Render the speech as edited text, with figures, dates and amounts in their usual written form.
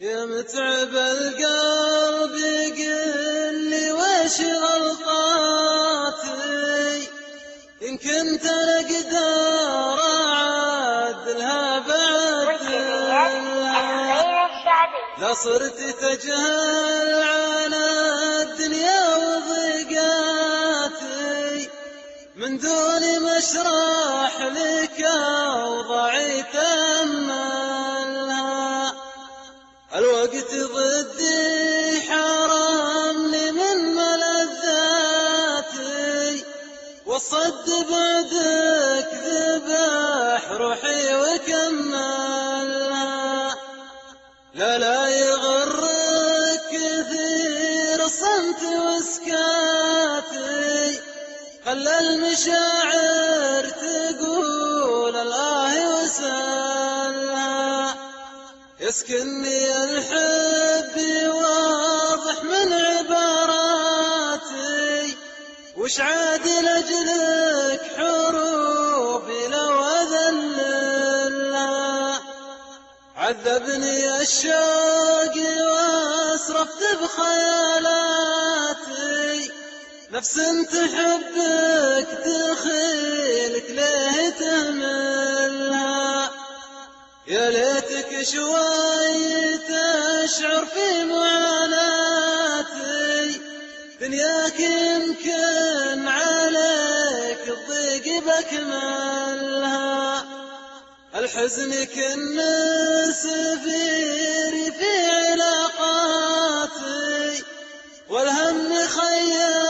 يا متعب القلب قل لي وش غلطاتي، إن كنت أنا أقدر أعدلها بعدلها. لا صرت تجهل عن الدنيا وضيقاتي، من دون ما اشرح لك أوضاعي تأملها. الوقت ضدي حرمني من ملذاتي، والصد بعدك ذبح روحي وكملها. لا يغرك كثير الصمت وسكاتي، خلى المشاعر تقول الله وسلها. يسكنني الحب واضح من عباراتي، وش عاد لأجلك حروفي لو أذللها. عذبني الشوق واسرفت بخيالاتي، نفس تحبك تخيلك ليه تهملها. يا ليتك شوي تشعر في معاناتي، دنياك يمكن عليك الضيق بكملها. الحزن كالناس سفيري في علاقاتي، والهم خيال